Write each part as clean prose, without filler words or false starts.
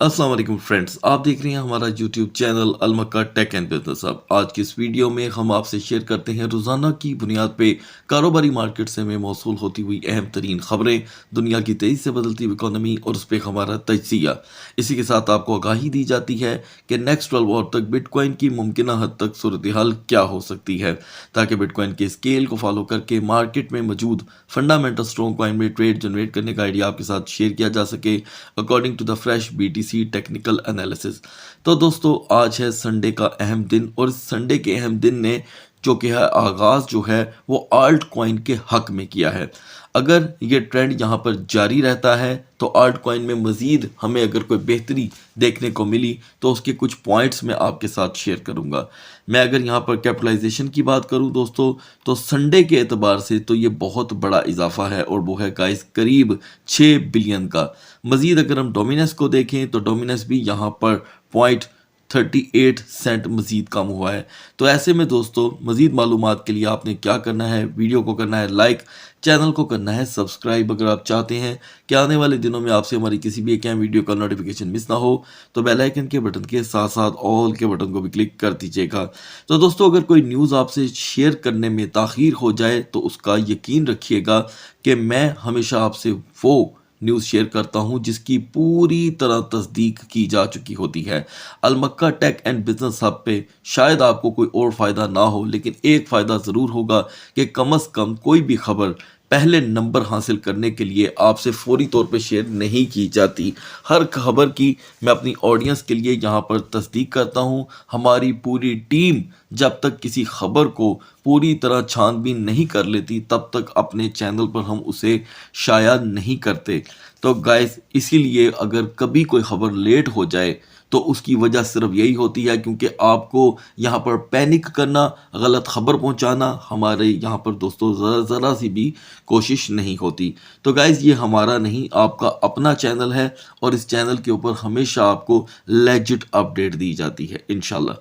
अस्सलाम वालेकुम फ्रेंड्स, आप देख रहे हैं हमारा यूट्यूब चैनल अलमक्का टेक एंड बिजनेस हब। आज की इस वीडियो में हम आपसे शेयर करते हैं रोज़ाना की बुनियाद पे कारोबारी मार्केट से में मौसूल होती हुई अहम तरीन खबरें, दुनिया की तेज़ी से बदलती हुई इकोनॉमी और उस पर हमारा तजिया। इसी के साथ आपको आगाही दी जाती है कि नेक्स्ट 12 आवर तक बिटकॉइन की मुमकिन हद तक सूरत हाल क्या हो सकती है, ताकि बिटकॉइन के स्केल को फॉलो करके मार्केट में मौजूद फंडामेंटल स्ट्रॉन्ग कॉइन में ट्रेड जनरेट करने का आइडिया आपके साथ शेयर किया जा सके according to the fresh BTC technical analysis. तो दोस्तों, आज है संडे का अहम दिन और इस संडे के अहम दिन ने जो कि है आगाज़ जो है वो आल्ट कॉइन के हक में किया है। अगर ये ट्रेंड यहाँ पर जारी रहता है तो आल्ट कॉइन में मज़ीद हमें अगर कोई बेहतरी देखने को मिली तो उसके कुछ पॉइंट्स मैं आपके साथ शेयर करूँगा। मैं अगर यहाँ पर कैपिटलाइजेशन की बात करूँ दोस्तों, तो संडे के एतबार से तो ये बहुत बड़ा इजाफा है और वो है गाइस करीब 6 बिलियन का। मज़ीद अगर हम डोमिनस को देखें तो डोमिनस भी यहाँ पर 0.38 मज़ीद कम हुआ है। तो ऐसे में दोस्तों, मज़ीद मालूमात के लिए आपने क्या करना है, वीडियो को करना है लाइक, चैनल को करना है सब्सक्राइब। अगर आप चाहते हैं कि आने वाले दिनों में आपसे हमारी किसी भी एक अहम वीडियो का नोटिफिकेशन मिस ना हो तो बेल आइकन के बटन के साथ साथ ऑल के बटन को भी क्लिक कर दीजिएगा। तो दोस्तों, अगर कोई न्यूज़ आपसे शेयर करने में ताख़ीर हो जाए तो उसका यकीन रखिएगा कि मैं हमेशा आपसे वो न्यूज़ शेयर करता हूं जिसकी पूरी तरह तस्दीक की जा चुकी होती है। अलमक्का टेक एंड बिजनेस हब पे शायद आपको कोई और फ़ायदा ना हो, लेकिन एक फ़ायदा ज़रूर होगा कि कम अज़ कम कोई भी खबर पहले नंबर हासिल करने के लिए आपसे फौरी तौर पे शेयर नहीं की जाती। हर खबर की मैं अपनी ऑडियंस के लिए यहाँ पर तस्दीक करता हूँ। हमारी पूरी टीम जब तक किसी खबर को पूरी तरह छानबीन नहीं कर लेती तब तक अपने चैनल पर हम उसे शाया नहीं करते। तो गाइस, इसीलिए अगर कभी कोई खबर लेट हो जाए तो उसकी वजह सिर्फ यही होती है क्योंकि आपको यहाँ पर पैनिक करना, गलत खबर पहुँचाना हमारे यहाँ पर दोस्तों ज़रा सी भी कोशिश नहीं होती। तो गाइज़, ये हमारा नहीं आपका अपना चैनल है और इस चैनल के ऊपर हमेशा आपको लेजिट अपडेट दी जाती है इंशाल्लाह।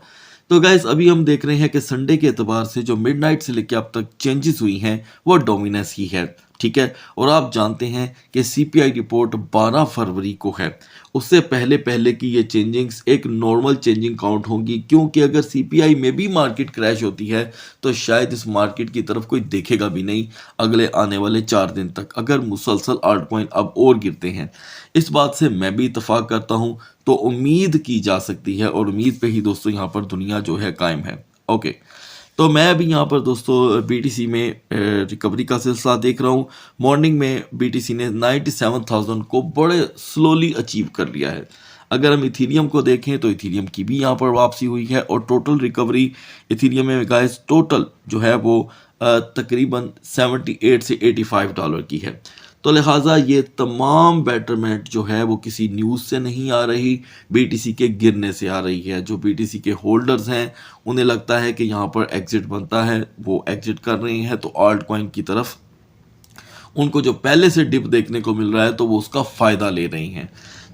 तो गाइस, अभी हम देख रहे हैं कि संडे के एतबार से जो मिडनाइट से लेकर अब तक चेंजेस हुई हैं वो डोमिनस ही है, ठीक है। और आप जानते हैं कि CPI रिपोर्ट 12 फरवरी को है। उससे पहले पहले की ये चेंजिंग्स एक नॉर्मल चेंजिंग काउंट होंगी, क्योंकि अगर CPI में भी मार्केट क्रैश होती है तो शायद इस मार्केट की तरफ कोई देखेगा भी नहीं अगले आने वाले 4 दिन तक, अगर मुसलसल आल्ट कॉइन अब और गिरते हैं। इस बात से मैं भी इत्तफाक करता हूँ। तो उम्मीद की जा सकती है और उम्मीद पे ही दोस्तों यहाँ पर दुनिया जो है कायम है। ओके, तो मैं अभी यहाँ पर दोस्तों BTC में रिकवरी का सिलसिला देख रहा हूँ। मॉर्निंग में BTC ने 97,000 को बड़े स्लोली अचीव कर लिया है। अगर हम इथीरियम को देखें तो इथीरियम की भी यहाँ पर वापसी हुई है और टोटल रिकवरी इथीरियम में गाइस टोटल जो है वो तकरीबन 78 से $85 की है। तो लिहाजा ये तमाम बेटरमेंट जो है वो किसी न्यूज़ से नहीं आ रही, BTC के गिरने से आ रही है। जो BTC के होल्डर्स हैं उन्हें लगता है कि यहाँ पर एग्जिट बनता है, वो एग्जिट कर रहे हैं। तो आल्ट कॉइन की तरफ उनको जो पहले से डिप देखने को मिल रहा है तो वो उसका फ़ायदा ले रहे हैं।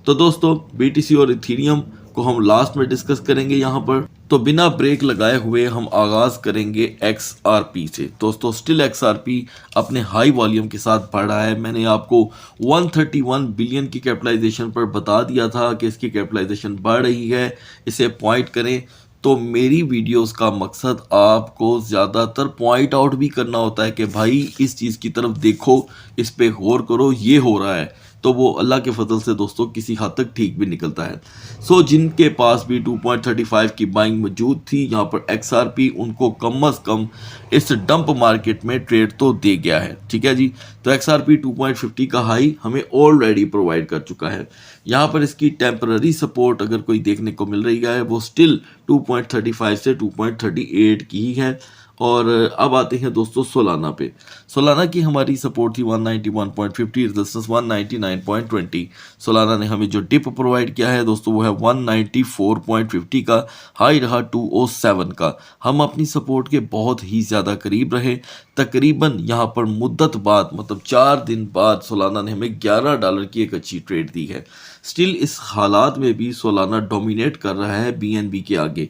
तो दोस्तों, BTC और इथीरियम को हम लास्ट में डिस्कस करेंगे यहाँ पर। तो बिना ब्रेक लगाए हुए हम आगाज़ करेंगे XRP से। दोस्तों, स्टिल XRP अपने हाई वॉल्यूम के साथ बढ़ रहा है। मैंने आपको 131 बिलियन की कैपिटलाइजेशन पर बता दिया था कि इसकी कैपिटलाइजेशन बढ़ रही है, इसे पॉइंट करें। तो मेरी वीडियोस का मकसद आपको ज़्यादातर पॉइंट आउट भी करना होता है कि भाई इस चीज़ की तरफ देखो, इस पे गौर करो, ये हो रहा है। तो वो अल्लाह के फजल से दोस्तों किसी हद तक ठीक भी निकलता है। सो जिनके पास भी 2.35 की बाइंग मौजूद थी यहाँ पर XRP, उनको कम अज़ कम इस डंप मार्केट में ट्रेड तो दे गया है, ठीक है जी। तो XRP 2.50 का हाई हमें ऑलरेडी प्रोवाइड कर चुका है। यहाँ पर इसकी टेम्पररी सपोर्ट अगर कोई देखने को मिल रही है वो स्टिल 2.35 से 2.38 की ही है। और अब आते हैं दोस्तों सोलाना पे। सोलाना की हमारी सपोर्ट थी 191.50, रेजिस्टेंस 199.20। सोलाना ने हमें जो डिप प्रोवाइड किया है दोस्तों वो है 194.50 का, हाई रहा 207 का। हम अपनी सपोर्ट के बहुत ही ज़्यादा करीब रहे। तकरीबन यहाँ पर मुद्दत बाद मतलब 4 दिन बाद सोलाना ने हमें $11 की एक अच्छी ट्रेड दी है। स्टिल इस हालात में भी सोलाना डोमिनेट कर रहा है BNB के आगे।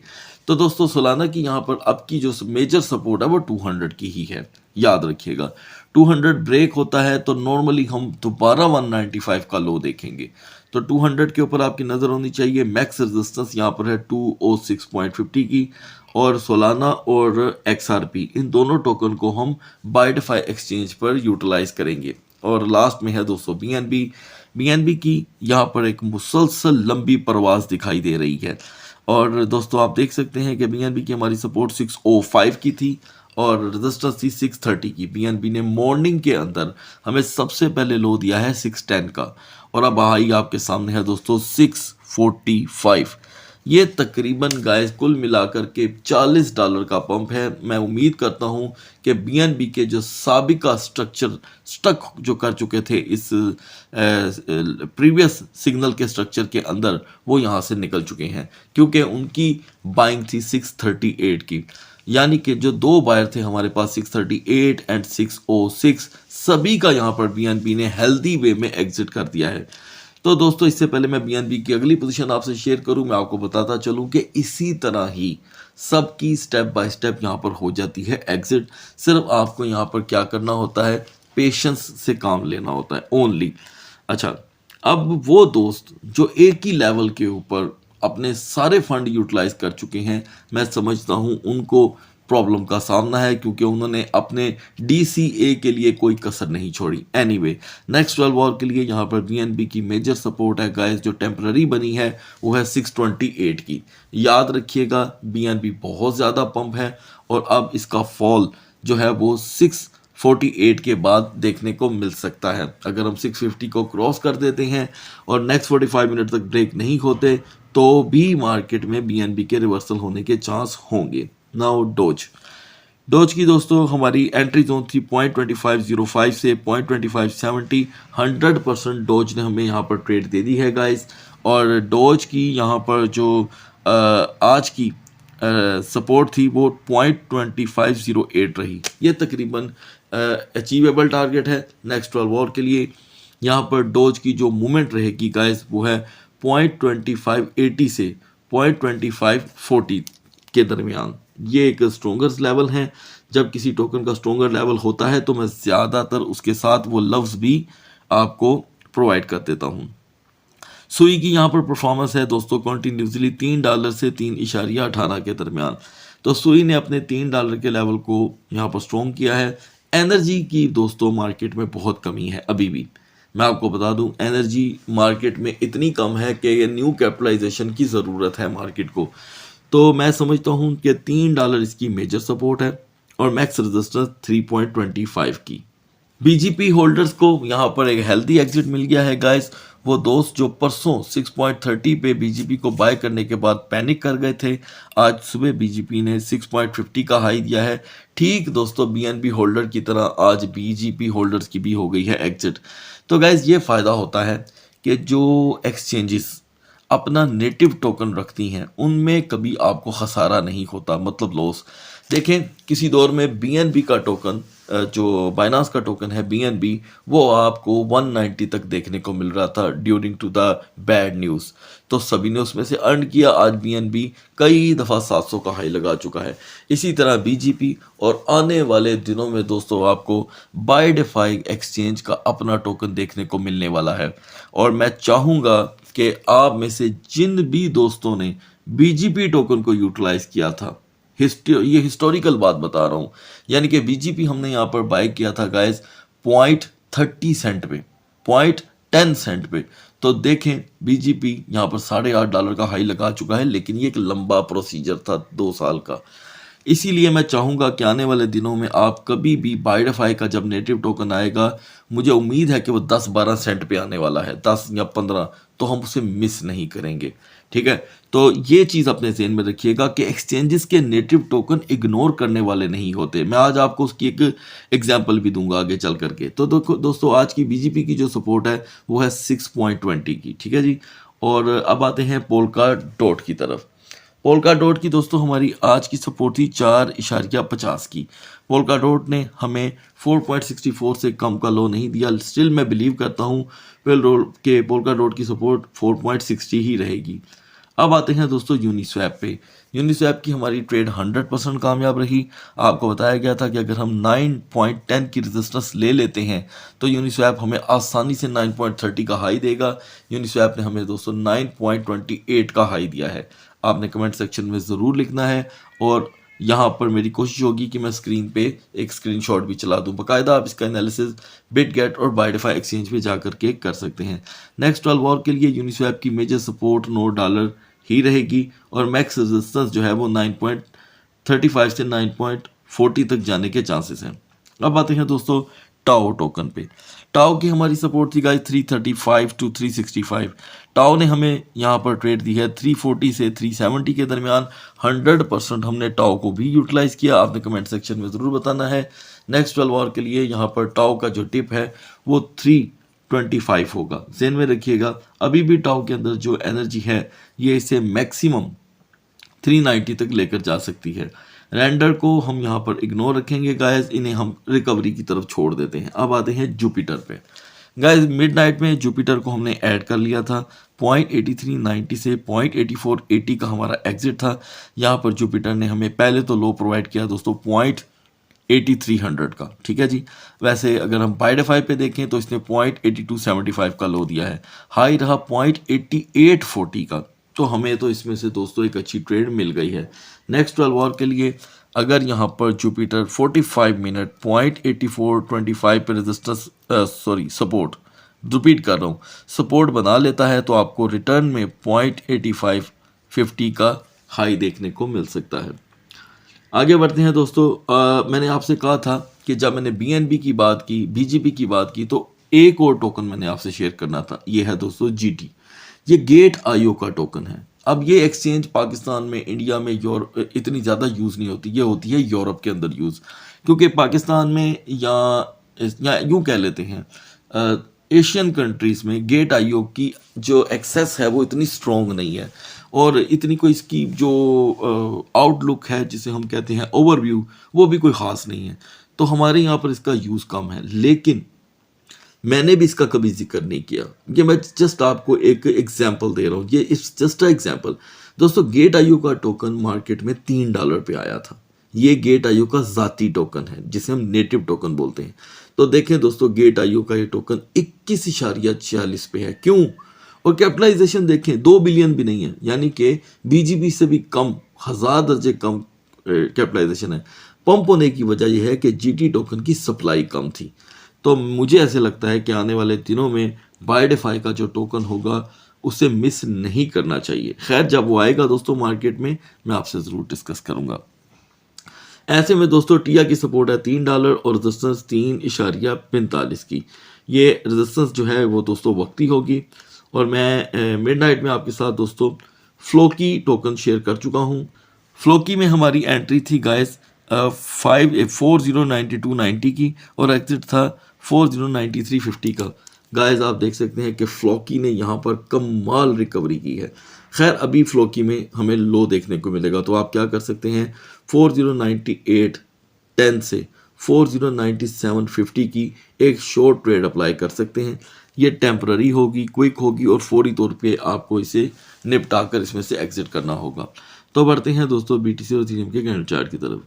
तो दोस्तों सोलाना की यहाँ पर अब की जो मेजर सपोर्ट है वो 200 की ही है, याद रखिएगा। 200 ब्रेक होता है तो नॉर्मली हम दोबारा 195 का लो देखेंगे, तो 200 के ऊपर आपकी नज़र होनी चाहिए। मैक्स रेजिस्टेंस यहाँ पर है 206.50 की, और सोलाना और XRP इन दोनों टोकन को हम बाइडफाई एक्सचेंज पर यूटिलाइज करेंगे। और लास्ट में है दोस्तों BNB की यहाँ पर एक मुसलसल लंबी परवाज दिखाई दे रही है। और दोस्तों आप देख सकते हैं कि BNB की हमारी सपोर्ट 605 की थी और रेजिस्टेंस थी 630 की। BNB ने मॉर्निंग के अंदर हमें सबसे पहले लो दिया है 610 का, और अब हाई आपके सामने है दोस्तों 645। ये तकरीबन गाइस कुल मिलाकर के $40 का पंप है। मैं उम्मीद करता हूं कि BNB के जो साबिका स्ट्रक्चर स्टक जो कर चुके थे इस प्रीवियस सिग्नल के स्ट्रक्चर के अंदर, वो यहाँ से निकल चुके हैं, क्योंकि उनकी बाइंग थी 638 की। यानी कि जो दो बायर थे हमारे पास 638 एंड 606, सभी का यहाँ पर BNB ने हेल्दी वे में एग्जिट कर दिया है। तो दोस्तों इससे पहले मैं BNB की अगली पोजीशन आपसे शेयर करूं, मैं आपको बताता चलूं कि इसी तरह ही सबकी स्टेप बाय स्टेप यहाँ पर हो जाती है एग्जिट। सिर्फ आपको यहाँ पर क्या करना होता है, पेशेंस से काम लेना होता है ओनली। अच्छा, अब वो दोस्त जो एक ही लेवल के ऊपर अपने सारे फंड यूटिलाइज कर चुके हैं, मैं समझता हूं उनको प्रॉब्लम का सामना है, क्योंकि उन्होंने अपने DCA के लिए कोई कसर नहीं छोड़ी। एनीवे, नेक्स्ट 12 आवर के लिए यहाँ पर BNB की मेजर सपोर्ट है गाइस, जो टेम्पररी बनी है वो है 628 की। याद रखिएगा BNB बहुत ज़्यादा पंप है, और अब इसका फॉल जो है वो 648 के बाद देखने को मिल सकता है। अगर हम 650 को क्रॉस कर देते हैं और नेक्स्ट 45 मिनट तक ब्रेक नहीं होते, तो भी मार्केट में BNB के रिवर्सल होने के चांस होंगे। नाउ डोज की दोस्तों हमारी एंट्री जोन थी 0.2505 से 0.2570। 100% डोज ने हमें यहाँ पर ट्रेड दे दी है गाइस। और डोज की यहाँ पर जो आज की सपोर्ट थी वो 0.2508 रही। ये तकरीबन अचीवेबल टारगेट है नेक्स्ट 12 आवर के लिए। यहाँ पर डोज की जो मूवमेंट रहेगी गाइस वो है 0.2580 से 0.2540 के दरमियान। ये एक स्ट्रोंगर लेवल है। जब किसी टोकन का स्ट्रोंगर लेवल होता है तो मैं ज़्यादातर उसके साथ वो लफ्ज़ भी आपको प्रोवाइड कर देता हूँ। सुई की यहाँ पर परफॉर्मेंस है दोस्तों कंटिन्यूसली $3 से 3.18 के दरमियान। तो सुई ने अपने $3 के लेवल को यहाँ पर स्ट्रॉन्ग किया है। एनर्जी की दोस्तों मार्केट में बहुत कमी है अभी भी। मैं आपको बता दूं एनर्जी मार्केट में इतनी कम है कि ये न्यू कैपिटलाइजेशन की ज़रूरत है मार्केट को। तो मैं समझता हूं कि $3 इसकी मेजर सपोर्ट है और मैक्स रेजिस्टेंस 3.25 की। BGP होल्डर्स को यहाँ पर एक हेल्दी एग्जिट मिल गया है गाइस। वो दोस्त जो परसों 6.30 पे BGP को बाय करने के बाद पैनिक कर गए थे, आज सुबह BGP ने 6.50 का हाई दिया है। ठीक दोस्तों BNB होल्डर की तरह आज BGP होल्डर्स की भी हो गई है एग्जिट। तो गाइस ये फ़ायदा होता है कि जो एक्सचेंजेस अपना नेटिव टोकन रखती हैं उनमें कभी आपको खसारा नहीं होता, मतलब लॉस। देखें किसी दौर में BNB का टोकन जो बाइनांस का टोकन है BNB, वो आपको 190 तक देखने को मिल रहा था during to the bad news. तो सभी ने उसमें से अर्न किया। आज BNB कई दफ़ा 700 का हाई लगा चुका है। इसी तरह BGP, और आने वाले दिनों में दोस्तों आपको बाइडफाई एक्सचेंज का अपना टोकन देखने को मिलने वाला है। और मैं चाहूँगा कि आप में से जिन भी दोस्तों ने BGP टोकन को यूटिलाइज किया था, ये हिस्टोरिकल बात बता रहा हूँ, यानी कि BGP हमने यहाँ पर बाय किया था गाइस 0.30 सेंट पे, 0.10 सेंट पे। तो देखें BGP यहाँ पर $8.5 का हाई लगा चुका है, लेकिन ये एक लंबा प्रोसीजर था 2 साल का। इसीलिए मैं चाहूँगा कि आने वाले दिनों में आप कभी भी बाइडफाई का जब नेटिव टोकन आएगा, मुझे उम्मीद है कि वो 10-12 सेंट पे आने वाला है, 10 या 15, तो हम उसे मिस नहीं करेंगे। ठीक है, तो ये चीज़ अपने ज़हन में रखिएगा कि एक्सचेंजेस के नेटिव टोकन इग्नोर करने वाले नहीं होते। मैं आज आपको उसकी एक एग्जांपल भी दूंगा आगे चल करके। तो देखो दोस्तों आज की BGP की जो सपोर्ट है वो है 6.20 की। ठीक है जी, और अब आते हैं पोल्का डॉट की तरफ। पोल्का डॉट की दोस्तों हमारी आज की सपोर्ट थी 4.50 की। पोल्का डॉट ने हमें 4.64 से कम का लो नहीं दिया। स्टिल मैं बिलीव करता हूँ पोल्का डॉट की सपोर्ट 4.60 ही रहेगी। अब आते हैं दोस्तों यूनिस्वैप पे। यूनिस्वैप की हमारी ट्रेड 100% कामयाब रही। आपको बताया गया था कि अगर हम 9.10 की रेजिस्टेंस ले लेते हैं तो यूनिस्वैप हमें आसानी से 9.30 का हाई देगा। यूनिस्वैप ने हमें दोस्तों 9.28 का हाई दिया है। आपने कमेंट सेक्शन में ज़रूर लिखना है और यहाँ पर मेरी कोशिश होगी कि मैं स्क्रीन पे एक स्क्रीनशॉट भी चला दूँ। बाकायदा आप इसका एनालिसिस बिटगेट और बायडिफाई एक्सचेंज पे जा करके कर सकते हैं। नेक्स्ट 12 आवर के लिए यूनिस्वैप की मेजर सपोर्ट $9 ही रहेगी और मैक्स रेजिस्टेंस जो है वो 9.35 से 9.40 तक जाने के चांसेस हैं। अब आते हैं दोस्तों टाओ टोकन पे। टाओ की हमारी सपोर्ट थी गाइस 335 टू 365। टाओ ने हमें यहाँ पर ट्रेड दी है 340 से 370 के दरमियान। 100% हमने टाओ को भी यूटिलाइज किया। आपने कमेंट सेक्शन में ज़रूर बताना है। नेक्स्ट 12 आवर के लिए यहाँ पर टाओ का जो टिप है वो 325 होगा, ज़हन में रखिएगा। अभी भी टाओ के अंदर जो एनर्जी है ये इसे मैक्सिमम 390 तक लेकर जा सकती है। रेंडर को हम यहाँ पर इग्नोर रखेंगे गाइस, इन्हें हम रिकवरी की तरफ छोड़ देते हैं। अब आते हैं जुपिटर पे। गाइस मिडनाइट में जुपिटर को हमने ऐड कर लिया था। 0.8390 से 0.8480 का हमारा एग्जिट था। यहाँ पर जुपिटर ने हमें पहले तो लो प्रोवाइड किया दोस्तों 0.8300 का, ठीक है जी। वैसे अगर हम बायडिफाई पे देखें तो इसने 0.8275 का लो दिया है। हाई रहा 0.8840 का, तो हमें तो इसमें से दोस्तों एक अच्छी ट्रेड मिल गई है। नेक्स्ट 12 आवर के लिए अगर यहाँ पर जुपिटर 45 मिनट 0.8425 पे रेजिस्टेंस सपोर्ट, रिपीट कर रहा हूँ, सपोर्ट बना लेता है तो आपको रिटर्न में 0.8550 का हाई देखने को मिल सकता है। आगे बढ़ते हैं दोस्तों। मैंने आपसे कहा था कि जब मैंने BNB की बात की, BGP की बात की, तो एक और टोकन मैंने आपसे शेयर करना था। ये है दोस्तों GT। ये गेट IO का टोकन है। अब ये एक्सचेंज पाकिस्तान में, इंडिया में इतनी ज़्यादा यूज़ नहीं होती। ये होती है यूरोप के अंदर यूज़, क्योंकि पाकिस्तान में या यूँ कह लेते हैं एशियन कंट्रीज़ में गेट IO की जो एक्सेस है वो इतनी स्ट्रॉन्ग नहीं है और इतनी कोई इसकी जो आउटलुक है जिसे हम कहते हैं ओवरव्यू, वो भी कोई ख़ास नहीं है। तो हमारे यहाँ पर इसका यूज़ कम है, लेकिन मैंने भी इसका कभी जिक्र नहीं किया। ये मैं जस्ट आपको एक एग्जांपल दे रहा हूँ। ये इट्स जस्ट अ एग्जांपल। दोस्तों गेट IO का टोकन मार्केट में $3 पे आया था। ये गेट IO का ज़ाती टोकन है जिसे हम नेटिव टोकन बोलते हैं। तो देखें दोस्तों गेट IO का ये टोकन 21.46 पे है। क्यों? और कैपिटलाइजेशन देखें 2 बिलियन भी नहीं है, यानी कि BGP से भी कम, 1000 दर्जे कम कैपिटलाइजेशन है। पंप होने की वजह यह है कि GT टोकन की सप्लाई कम थी। तो मुझे ऐसे लगता है कि आने वाले दिनों में बायडिफाई का जो टोकन होगा उसे मिस नहीं करना चाहिए। खैर जब वो आएगा दोस्तों मार्केट में मैं आपसे ज़रूर डिस्कस करूंगा। ऐसे में दोस्तों टिया की सपोर्ट है $3 और रेजिस्टेंस 3.45 की। ये रेजिस्टेंस जो है वो दोस्तों वक्ती होगी। और मैं मिडनाइट में आपके साथ दोस्तों फ्लोकी टोकन शेयर कर चुका हूँ। फ्लोकी में हमारी एंट्री थी गाइस 4092.90 की और एग्जिट था 4093.50 का। गाइस आप देख सकते हैं कि फ्लोकी ने यहाँ पर कमाल रिकवरी की है। खैर अभी फ्लोकी में हमें लो देखने को मिलेगा, तो आप क्या कर सकते हैं 4098.10 से 4097.50 की एक शॉर्ट ट्रेड अप्लाई कर सकते हैं। ये टेम्पररी होगी, क्विक होगी और फौरी तौर पे आपको इसे निपटा कर इसमें से एग्जिट करना होगा। तो बढ़ते हैं दोस्तों BTC और इथेरियम के कैंडल चार्ट की तरफ।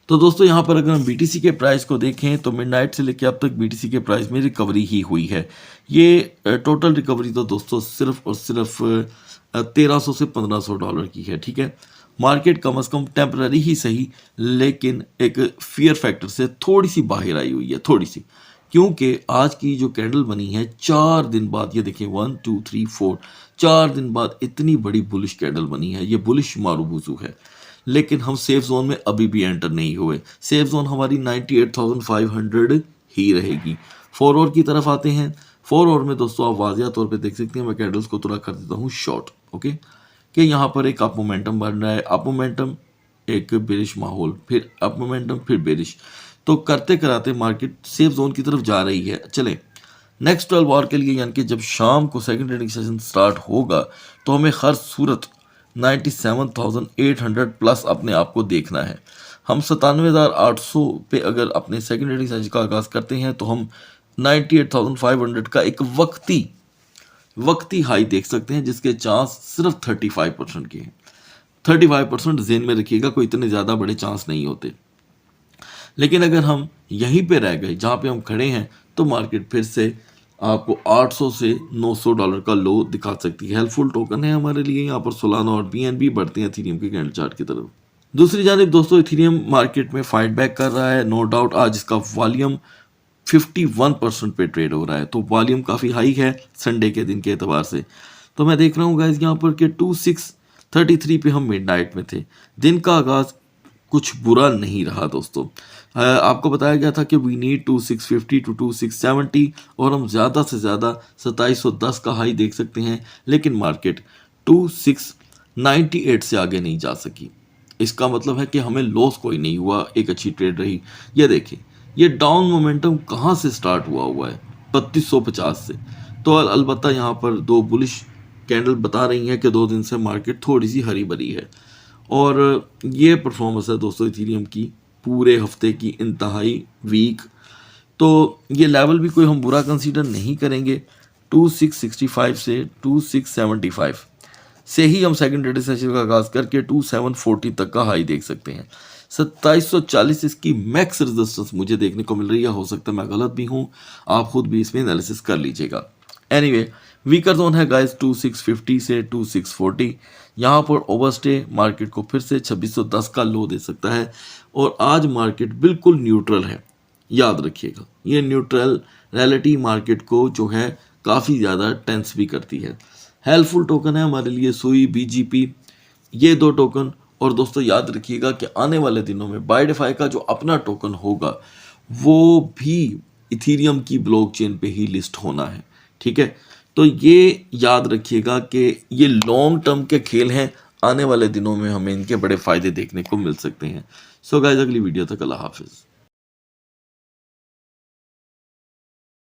तो दोस्तों यहाँ पर अगर हम BTC के प्राइस को देखें तो मिडनाइट से लेकर अब तक BTC के प्राइस में रिकवरी ही हुई है। ये टोटल रिकवरी तो दोस्तों सिर्फ और सिर्फ 1300 से $1500 की है, ठीक है। मार्केट कम से कम टेम्पररी ही सही, लेकिन एक फियर फैक्टर से थोड़ी सी बाहर आई हुई है, थोड़ी सी, क्योंकि आज की जो कैंडल बनी है 4 दिन बाद, ये देखें 1 2 3 4 4 दिन बाद इतनी बड़ी बुलिश कैंडल बनी है। ये बुलिश मारूबुजू है, लेकिन हम सेफ जोन में अभी भी एंटर नहीं हुए। सेफ जोन हमारी 98,500 ही रहेगी। 4 आवर की तरफ आते हैं। 4 आवर में दोस्तों आप वाज़िया तौर पे देख सकते हैं, मैं कैंडल्स को थोड़ा कर देता हूँ शॉर्ट, ओके, कि यहाँ पर एक अप मोमेंटम बन रहा है, अप मोमेंटम, एक बेरिश माहौल, फिर अप मोमेंटम, फिर बेरिश। तो करते कराते मार्केट सेफ जोन की तरफ जा रही है। चलें नेक्स्ट 12 आवर के लिए, यानी कि जब शाम को सेकंड ट्रेडिंग सेशन स्टार्ट होगा तो हमें हर सूरत 97,800 प्लस अपने आप को देखना है। हम 97,800 पे अगर अपने सेकंड ट्रेडिंग सेशन का आगाज़ करते हैं तो हम 98,500 का एक वक्ती वक्ती हाई देख सकते हैं जिसके चांस सिर्फ 35% के हैं। 35% ज़हन में रखिएगा, कोई इतने ज़्यादा बड़े चांस नहीं होते। लेकिन अगर हम यहीं पे रह गए जहाँ पे हम खड़े हैं तो मार्केट फिर से आपको 800 से $900 का लो दिखा सकती है। हेल्पफुल टोकन है हमारे लिए यहाँ पर सोलाना और BNB बढ़ते हैं इथेरियम के कैंडल चार्ट की तरफ। दूसरी जानिब दोस्तों इथेरियम मार्केट में फाइट बैक कर रहा है, नो डाउट। आज इसका वॉल्यूम 51% पे ट्रेड हो रहा है, तो वॉल्यूम काफ़ी हाई है संडे के दिन के एतबार से। तो मैं देख रहा हूँ गाइज यहाँ पर कि 2633 पे हम मिडनाइट में थे। दिन का आगाज़ कुछ बुरा नहीं रहा दोस्तों। आपको बताया गया था कि वी नीड 2650 टू 2670 और हम ज़्यादा से ज़्यादा 2710 का हाई देख सकते हैं, लेकिन मार्केट 2698 से आगे नहीं जा सकी। इसका मतलब है कि हमें लॉस कोई नहीं हुआ, एक अच्छी ट्रेड रही। ये देखिए, ये डाउन मोमेंटम कहाँ से स्टार्ट हुआ है 3250 से। तो अलबत्ता यहाँ पर दो बुलिश कैंडल बता रही हैं कि 2 दिन से मार्केट थोड़ी सी हरी भरी है, और ये परफॉर्मेंस है दोस्तों इथेरियम की पूरे हफ्ते की इंतहाई वीक। तो ये लेवल भी कोई हम बुरा कंसीडर नहीं करेंगे। 2665 से 2675 से ही हम सेकंड ट्रेडिंग सेशन का आगाज करके 2740 तक का हाई देख सकते हैं। 2740 इसकी मैक्स रेजिस्टेंस मुझे देखने को मिल रही है, हो सकता है मैं गलत भी हूँ, आप खुद भी इसमें एनालिसिस कर लीजिएगा। एनीवे, वीकर जोन है गाइस 2650 से 2640। यहाँ पर ओवरस्टे मार्केट को फिर से 2610 का लो दे सकता है, और आज मार्केट बिल्कुल न्यूट्रल है, याद रखिएगा। ये न्यूट्रल रियलिटी मार्केट को जो है काफ़ी ज़्यादा टेंस भी करती है। हेल्पफुल टोकन है हमारे लिए सुई, BGP, ये 2 टोकन। और दोस्तों याद रखिएगा कि आने वाले दिनों में बाइडेफाई का जो अपना टोकन होगा वो भी इथेरियम की ब्लॉकचेन पे ही लिस्ट होना है, ठीक है। तो ये याद रखिएगा कि ये लॉन्ग टर्म के खेल हैं, आने वाले दिनों में हमें इनके बड़े फ़ायदे देखने को मिल सकते हैं। सो गाइस, अगली वीडियो तक अल्लाह हाफिज़।